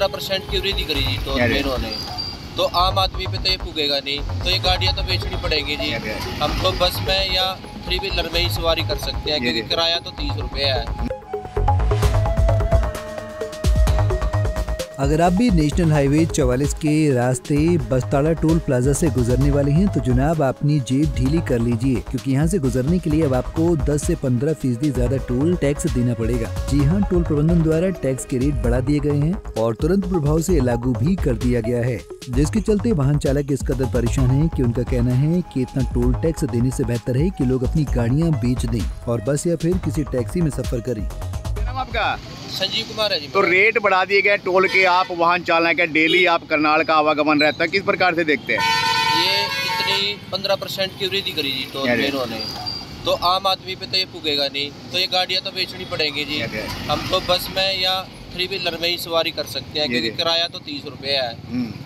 15% की वृद्धि करी जी टोल पे इन्होंने, तो आम आदमी पे तो ये पुगेगा नहीं, तो ये गाड़ियाँ तो बेचनी पड़ेगी जी। हम तो बस में या 3 व्हीलर में ही सवारी कर सकते हैं, क्योंकि किराया तो 30 रुपये है। अगर आप भी नेशनल हाईवे 44 के रास्ते बस्ताड़ा टोल प्लाजा से गुजरने वाले हैं तो जनाब अपनी जेब ढीली कर लीजिए, क्योंकि यहाँ से गुजरने के लिए अब आपको 10 से 15% ज्यादा टोल टैक्स देना पड़ेगा। जी हाँ, टोल प्रबंधन द्वारा टैक्स के रेट बढ़ा दिए गए हैं और तुरंत प्रभाव से लागू भी कर दिया गया है, जिसके चलते वाहन चालक इस कदर परेशान हैं कि उनका कहना है कि इतना टोल टैक्स देने से बेहतर है कि लोग अपनी गाड़ियाँ बेच दें और बस या फिर किसी टैक्सी में सफर करें। आपका संजीव कुमार है जी। तो रेट बढ़ा दिए गए टोल के, आप वाहन चालक है, डेली आप करनाल का आवागमन रहता है, किस प्रकार से देखते हैं? ये इतनी 15% की वृद्धि करी जी टोल पे इन्होंने, तो आम आदमी पे तो ये पुगेगा नहीं, तो ये गाड़ियाँ तो बेचनी पड़ेगी जी। हम तो बस में या 3 व्हीलर में ही सवारी कर सकते हैं, क्योंकि किराया तो 30 रुपये है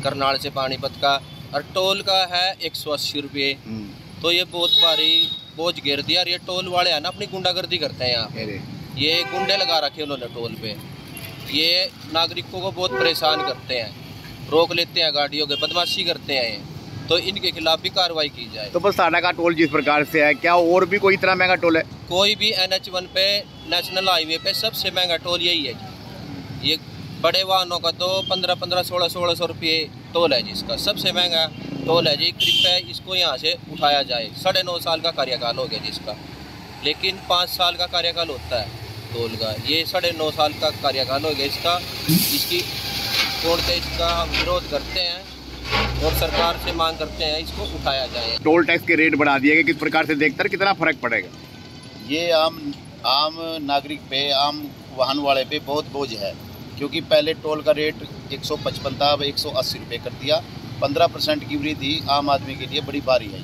करनाल से पानीपत का, और टोल का है 180 रुपये। तो ये बहुत भारी बोझ घेर दिया। और ये टोल वाले है ना, अपनी गुंडागर्दी करते हैं यहाँ, ये गुंडे लगा रखे उन्होंने टोल पे, ये नागरिकों को बहुत परेशान करते हैं, रोक लेते हैं गाड़ियों के, बदमाशी करते हैं ये, तो इनके खिलाफ भी कार्रवाई की जाए। तो बस साड़ा का टोल जिस प्रकार से है, क्या और भी कोई इतना महंगा टोल है? कोई भी NH1 पे, नेशनल हाईवे पे सबसे महंगा टोल यही है जी। ये बड़े वाहनों का तो 15-15, 1600 रुपये टोल है जिसका, सबसे महंगा टोल है जी। कृपया इसको यहाँ से उठाया जाए। 9.5 साल का कार्यकाल हो गया जिसका, लेकिन 5 साल का कार्यकाल होता है टोल का, ये 9.5 साल का कार्यकाल हो गया इसका। इसकी पूर्णतः इसका हम विरोध करते हैं और सरकार से मांग करते हैं इसको उठाया जाए। टोल टैक्स के रेट बढ़ा दिए गए, किस प्रकार से देखते हैं, कितना फर्क पड़ेगा? ये आम नागरिक पे, आम वाहन वाले पे बहुत बोझ है, क्योंकि पहले टोल का रेट 155 था, अब 180 रुपये कर दिया। 15% की वृद्धि आम आदमी के लिए बड़ी भारी है।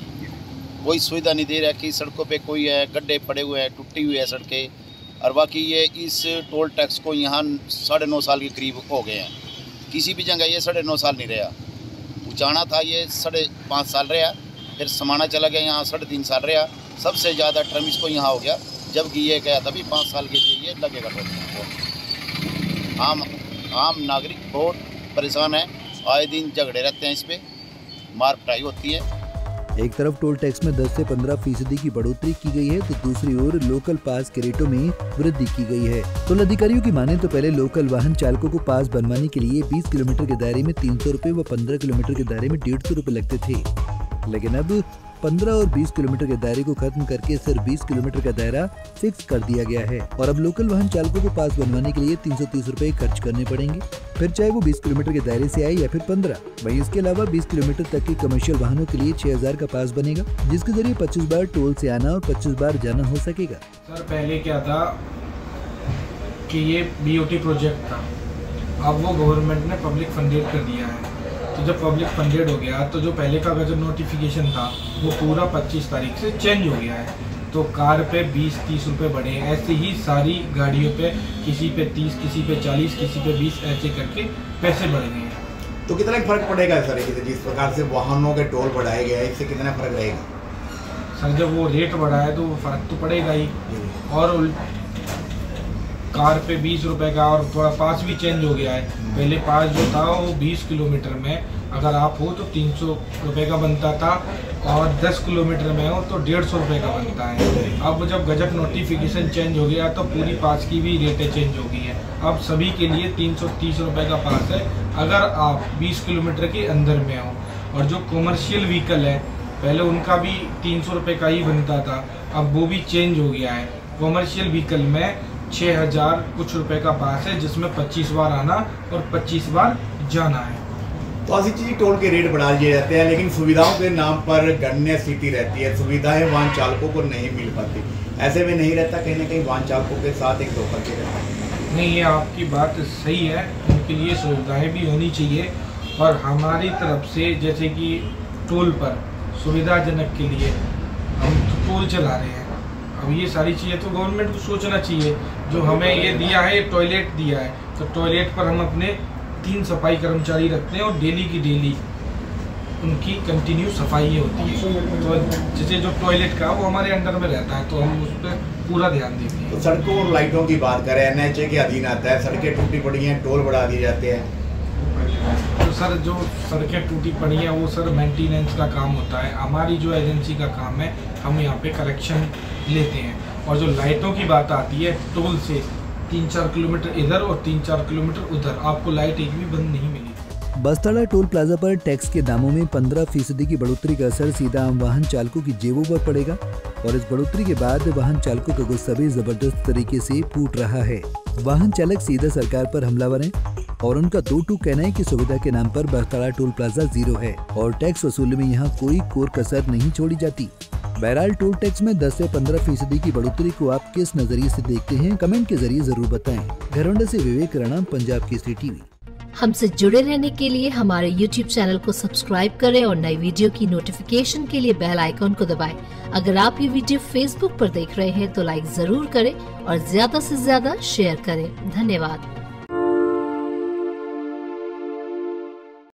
कोई सुविधा नहीं दे रहा कि सड़कों पे कोई है, गड्ढे पड़े हुए हैं, टूटी हुई है सड़कें, और बाकी ये इस टोल टैक्स को यहाँ 9.5 साल के करीब हो गए हैं। किसी भी जगह ये 9.5 साल नहीं रहा। उचाना था ये 5.5 साल रहा, फिर समाना चला गया, यहाँ 3.5 साल रहा। सबसे ज़्यादा टर्म इसको यहाँ हो गया, जबकि ये गया था भी 5 साल के लिए ये लगेगा टोल। आम नागरिक बहुत परेशान है, आए दिन झगड़े रहते हैं, इस पर मार पिटाई होती है। एक तरफ टोल टैक्स में 10 से 15% की बढ़ोतरी की गई है तो दूसरी ओर लोकल पास के रेटों में वृद्धि की गई है। टोल अधिकारियों की माने तो पहले लोकल वाहन चालकों को पास बनवाने के लिए 20 किलोमीटर के दायरे में 300 रुपए व 15 किलोमीटर के दायरे में 150 रुपए लगते थे, लेकिन अब 15 और 20 किलोमीटर के दायरे को खत्म करके सिर्फ 20 किलोमीटर का दायरा फिक्स कर दिया गया है और अब लोकल वाहन चालकों को पास बनवाने के लिए 330 रुपए खर्च करने पड़ेंगे, फिर चाहे वो 20 किलोमीटर के दायरे से आए या फिर 15। वहीं इसके अलावा 20 किलोमीटर तक के कमर्शियल वाहनों के लिए 6000 का पास बनेगा, जिसके जरिए 25 बार टोल से आना और 25 बार जाना हो सकेगा। सर पहले क्या था कि ये BOT प्रोजेक्ट था, अब वो गवर्नमेंट ने पब्लिक फंडेड कर दिया है। तो जब पब्लिक फंडेड हो गया तो जो पहले का गजट नोटिफिकेशन था वो पूरा 25 तारीख से चेंज हो गया है। तो कार पे 20-30 रुपये बढ़े, ऐसे ही सारी गाड़ियों पे किसी पे 30, किसी पे 40, किसी पे 20, ऐसे करके पैसे बढ़ गए हैं। तो कितना फर्क पड़ेगा सर जिस प्रकार से वाहनों के टोल बढ़ाए गए हैं, इससे कितना फर्क रहेगा? सर जब वो रेट बढ़ा है तो वो फर्क तो पड़ेगा ही, और कार पे 20 रुपये का और थोड़ा पास भी चेंज हो गया है। पहले पास जो था वो 20 किलोमीटर में अगर आप हो तो 300 रुपये का बनता था, और 10 किलोमीटर में हो तो 150 रुपये का बनता है। अब जब गजट नोटिफिकेशन चेंज हो गया तो पूरी पास की भी रेटें चेंज हो गई है। अब सभी के लिए 330 रुपये का पास है अगर आप 20 किलोमीटर के अंदर में हो। और जो कॉमर्शियल व्हीकल है पहले उनका भी 300 रुपये का ही बनता था, अब वो भी चेंज हो गया है। कॉमर्शियल व्हीकल में 6000 कुछ रुपए का पास है, जिसमें 25 बार आना और 25 बार जाना है। तो ऐसी चीज़ टोल के रेट बढ़ा दिए जाते हैं, लेकिन सुविधाओं के नाम पर गणनीय स्थिति रहती है, सुविधाएं वाहन चालकों को नहीं मिल पाती। ऐसे में नहीं रहता कहीं ना कहीं वाहन चालकों के साथ एक धोखा के रहता है? नहीं, ये आपकी बात सही है, उनके लिए सुविधाएं भी होनी चाहिए। और हमारी तरफ से जैसे कि टोल पर सुविधाजनक के लिए हम टोल चला रहे हैं, अब ये सारी चीज़ें तो गवर्नमेंट को सोचना चाहिए। जो हमें ये दिया है, टॉयलेट दिया है, तो टॉयलेट पर हम अपने 3 सफाई कर्मचारी रखते हैं और डेली की डेली उनकी कंटिन्यू सफाई होती है। तो जैसे जो टॉयलेट का वो हमारे अंडर में रहता है, तो हम उस पर पूरा ध्यान देते हैं। तो सड़कों और लाइटों की बात करें, NHA के अधीन आता है, सड़कें टूटी पड़ी हैं, टोल बढ़ा दिए जाते हैं, और सर जो सड़कें टूटी पड़ी हैं वो सर मेंटेनेंस का काम होता है, हमारी जो एजेंसी का काम है, हम यहाँ पे कलेक्शन लेते हैं। और जो लाइटों की बात आती है, टोल से 3-4 किलोमीटर इधर और 3-4 किलोमीटर उधर आपको लाइट एक भी बंद नहीं मिलेगी। बस्ताड़ा टोल प्लाजा पर टैक्स के दामों में 15% की बढ़ोतरी का असर सीधा आम वाहन चालकों की जेबों पर पड़ेगा और इस बढ़ोतरी के बाद वाहन चालकों का गुस्सा भी जबरदस्त तरीके से फूट रहा है। वाहन चालक सीधा सरकार पर हमलावर हैं और उनका दो टूक कहना है कि सुविधा के नाम पर बस्ताड़ा टोल प्लाजा जीरो है और टैक्स वसूली में यहाँ कोई कोर कसर नहीं छोड़ी जाती। बहरहाल टोल टैक्स में 10 से 15% की बढ़ोतरी को आप किस नजरिए से देखते हैं, कमेंट के जरिए जरूर बताएं। घरौंडा से विवेक राणा, पंजाब केसरी टीवी। हमसे जुड़े रहने के लिए हमारे YouTube चैनल को सब्सक्राइब करें और नई वीडियो की नोटिफिकेशन के लिए बेल आइकॉन को दबाएं। अगर आप ये वीडियो Facebook पर देख रहे हैं तो लाइक जरूर करें और ज्यादा से ज्यादा शेयर करें। धन्यवाद।